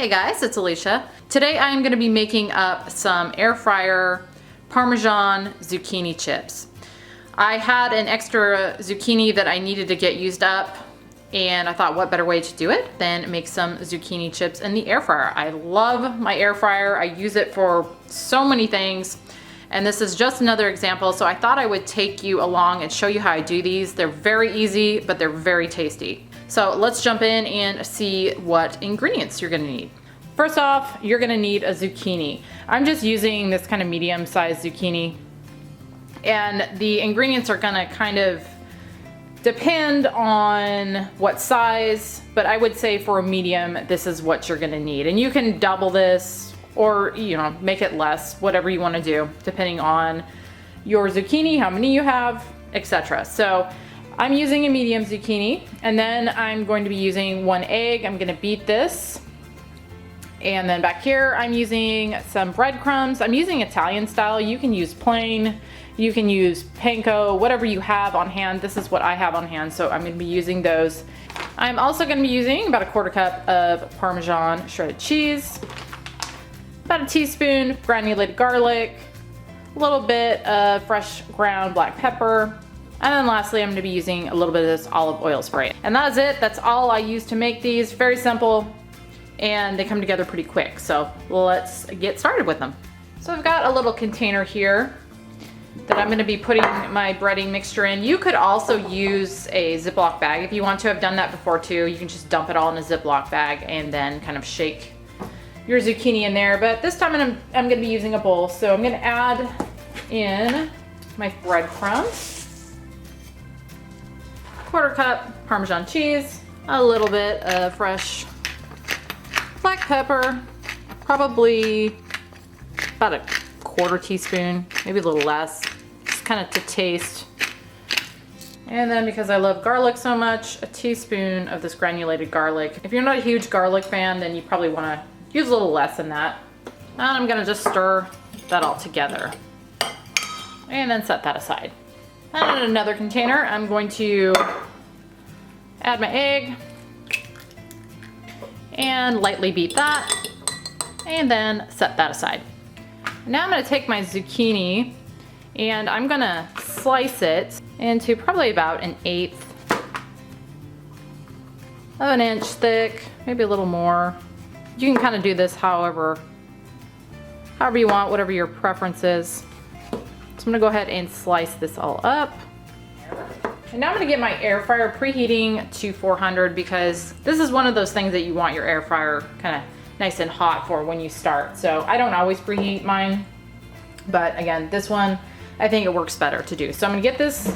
Hey guys, it's Alicia. Today I am going to be making up some air fryer Parmesan zucchini chips. I had an extra zucchini that I needed to get used up, and I thought what better way to do it than make some zucchini chips in the air fryer. I love my air fryer. I use it for so many things, and this is just another example, so I thought I would take you along and show you how I do these. They're very easy, but they're very tasty. So let's jump in and see what ingredients you're gonna need. First off, you're gonna need a zucchini. I'm just using this kind of medium-sized zucchini, and the ingredients are gonna kind of depend on what size, but I would say for a medium, this is what you're gonna need. And you can double this or, you know, make it less, whatever you wanna do, depending on your zucchini, how many you have, etc. So I'm using a medium zucchini, and then I'm going to be using 1 egg. I'm gonna beat this. And then back here, I'm using some breadcrumbs. I'm using Italian style. You can use plain, you can use panko, whatever you have on hand. This is what I have on hand, so I'm gonna be using those. I'm also gonna be using about 1/4 cup of Parmesan shredded cheese, about a teaspoon granulated garlic, a little bit of fresh ground black pepper, and then lastly, I'm gonna be using a little bit of this olive oil spray. And that is it. That's all I use to make these. Very simple, and they come together pretty quick. So let's get started with them. So I've got a little container here that I'm gonna be putting my breading mixture in. You could also use a Ziplock bag if you want to. I've done that before too. You can just dump it all in a Ziplock bag and then kind of shake your zucchini in there. But this time I'm gonna be using a bowl. So I'm gonna add in my breadcrumbs, 1/4 cup Parmesan cheese, a little bit of fresh black pepper, probably about 1/4 teaspoon, maybe a little less, just kind of to taste. And then because I love garlic so much, a teaspoon of this granulated garlic. If you're not a huge garlic fan, then you probably want to use a little less than that. And I'm gonna just stir that all together and then set that aside. And in another container, I'm going to add my egg and lightly beat that, and then set that aside. Now I'm gonna take my zucchini and I'm gonna slice it into probably about 1/8 of an inch thick, maybe a little more. You can kind of do this however you want, whatever your preference is. So I'm gonna go ahead and slice this all up. And now I'm gonna get my air fryer preheating to 400, because this is one of those things that you want your air fryer kind of nice and hot for when you start. So I don't always preheat mine, but again, this one, I think it works better to do. So I'm gonna get this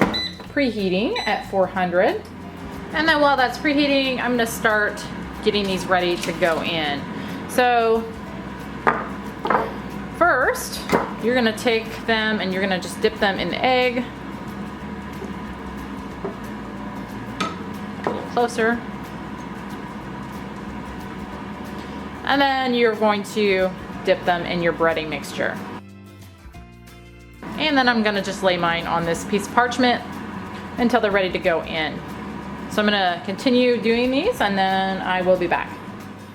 preheating at 400. And then while that's preheating, I'm gonna start getting these ready to go in. So first, you're gonna take them and you're gonna just dip them in the egg. Closer. And then you're going to dip them in your breading mixture. And then I'm gonna just lay mine on this piece of parchment until they're ready to go in. So I'm gonna continue doing these and then I will be back.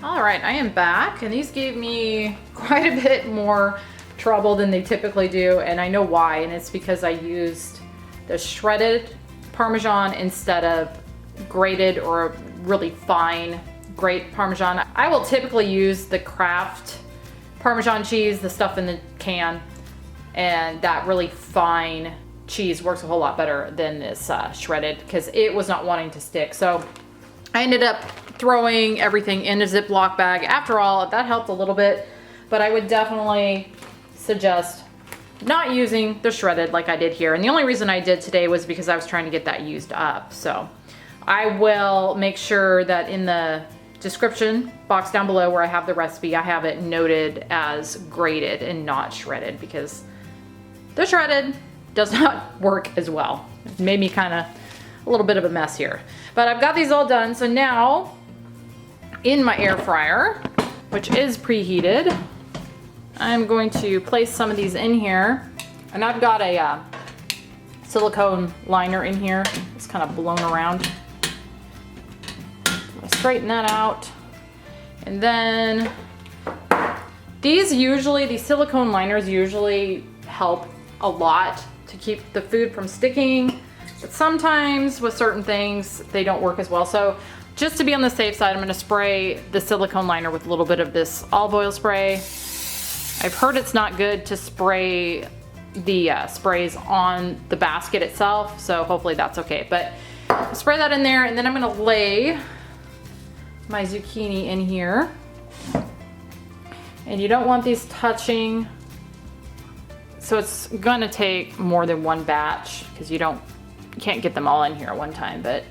All right, I am back, and these gave me quite a bit more trouble than they typically do, and I know why, and it's because I used the shredded Parmesan instead of grated or really fine grate Parmesan. I will typically use the Kraft Parmesan cheese, the stuff in the can, and that really fine cheese works a whole lot better than this shredded, because it was not wanting to stick. So I ended up throwing everything in a Ziploc bag. After all, that helped a little bit, but I would definitely suggest not using the shredded like I did here. And the only reason I did today was because I was trying to get that used up. So I will make sure that in the description box down below where I have the recipe, I have it noted as grated and not shredded, because the shredded does not work as well. It made me kind of a little bit of a mess here. But I've got these all done. So now in my air fryer, which is preheated, I'm going to place some of these in here. And I've got a silicone liner in here. It's kind of blown around. Straighten that out. And then these silicone liners usually help a lot to keep the food from sticking, but sometimes with certain things, they don't work as well. So just to be on the safe side, I'm gonna spray the silicone liner with a little bit of this olive oil spray. I've heard it's not good to spray the sprays on the basket itself, so hopefully that's okay. But spray that in there, and then I'm gonna lay my zucchini in here. And you don't want these touching, so it's gonna take more than one batch because you can't get them all in here at one time, but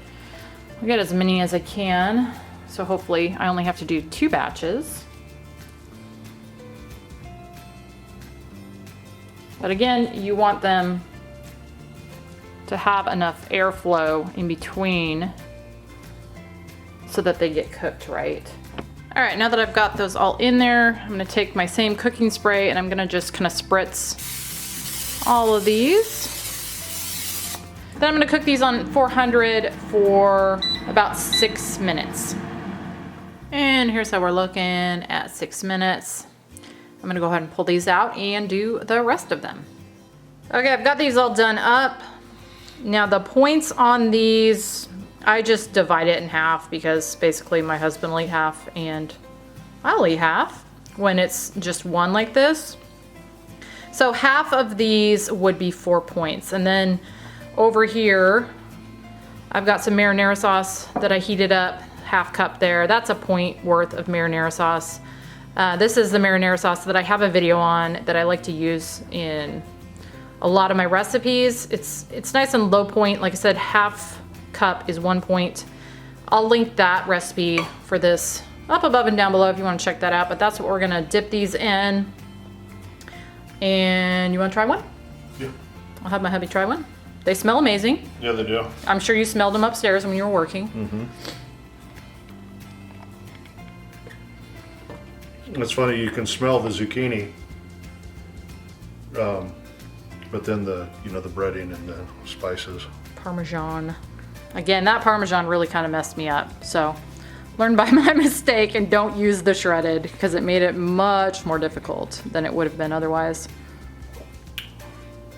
I'll get as many as I can. So hopefully I only have to do 2 batches. But again, you want them to have enough airflow in between so that they get cooked right. All right, now that I've got those all in there, I'm gonna take my same cooking spray and I'm gonna just kind of spritz all of these. Then I'm gonna cook these on 400 for about 6 minutes. And here's how we're looking at 6 minutes. I'm gonna go ahead and pull these out and do the rest of them. Okay, I've got these all done up. Now the points on these, I just divide it in half because basically my husband will eat half and I'll eat half when it's just one like this. So half of these would be 4 points. And then over here, I've got some marinara sauce that I heated up, half cup there. That's a point worth of marinara sauce. This is the marinara sauce that I have a video on that I like to use in a lot of my recipes. It's nice and low point. Like I said, half cup is 1 point. I'll link that recipe for this up above and down below if you want to check that out, but that's what we're gonna dip these in. And you want to try one? Yeah. I'll have my hubby try one. They smell amazing. Yeah, they do. I'm sure you smelled them upstairs when you were working. Mm-hmm. It's funny, you can smell the zucchini, but then the breading and the spices. Parmesan. Again, that Parmesan really kind of messed me up. So learn by my mistake and don't use the shredded because it made it much more difficult than it would have been otherwise.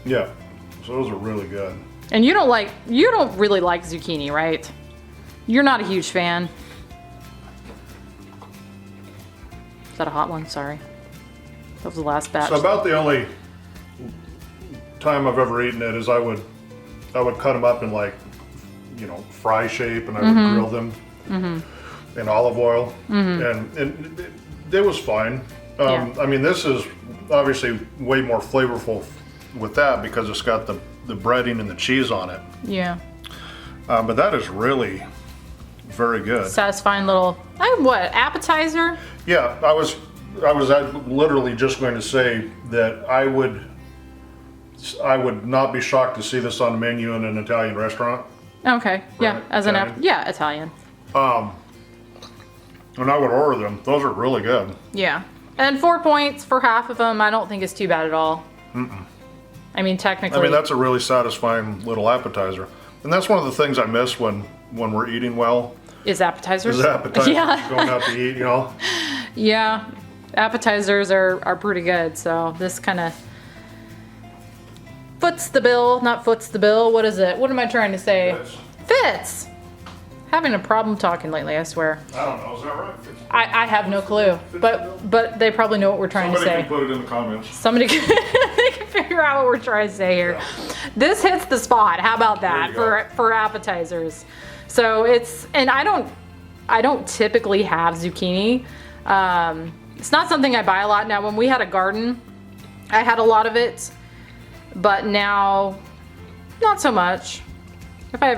Yeah, so those are really good. And you don't really like zucchini, right? You're not a huge fan. Is that a hot one? Sorry. That was the last batch. So about the only time I've ever eaten it is I would cut them up in fry shape, and I would grill them in olive oil, and it was fine. Yeah. I mean, this is obviously way more flavorful with that because it's got the breading and the cheese on it. Yeah. But that is really very good. Satisfying little, appetizer? Yeah, I was literally just going to say that I would not be shocked to see this on the menu in an Italian restaurant. Okay, yeah, Right, as Italian. Italian. And I would order them. Those are really good. Yeah, and 4 points for half of them. I don't think it's too bad at all. I mean, technically. I mean, that's a really satisfying little appetizer, and that's one of the things I miss when we're eating well. Is appetizers? Yeah. Going out to eat, Yeah, appetizers are pretty good. So this kind of foots the bill, not foots the bill. What is it? What am I trying to say? Fits. Having a problem talking lately, I swear. I don't know, is that right? I have no clue, but they probably know what we're trying to say. Somebody can put it in the comments. Somebody can, they can figure out what we're trying to say here. Yeah. This hits the spot. How about that There you for appetizers? So and I don't typically have zucchini. It's not something I buy a lot. Now, when we had a garden, I had a lot of it, but now not so much. If I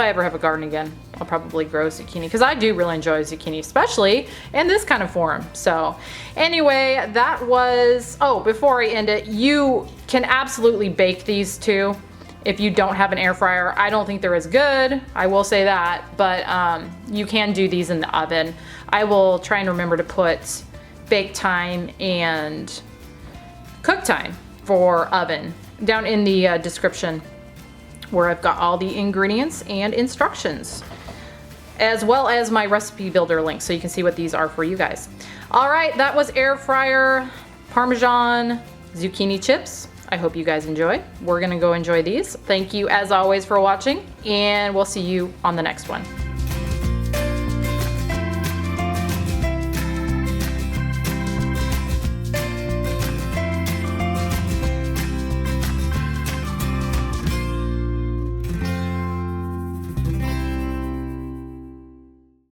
ever have a garden again, I'll probably grow zucchini because I do really enjoy zucchini, especially in this kind of form. So anyway, that was, before I end it, you can absolutely bake these too if you don't have an air fryer. I don't think they're as good, I will say that, but you can do these in the oven. I will try and remember to put bake time and cook time for oven down in the description, where I've got all the ingredients and instructions. as well as my recipe builder link so you can see what these are for you guys. All right, that was air fryer Parmesan zucchini chips. I hope you guys enjoy. We're gonna go enjoy these. Thank you as always for watching, and we'll see you on the next one.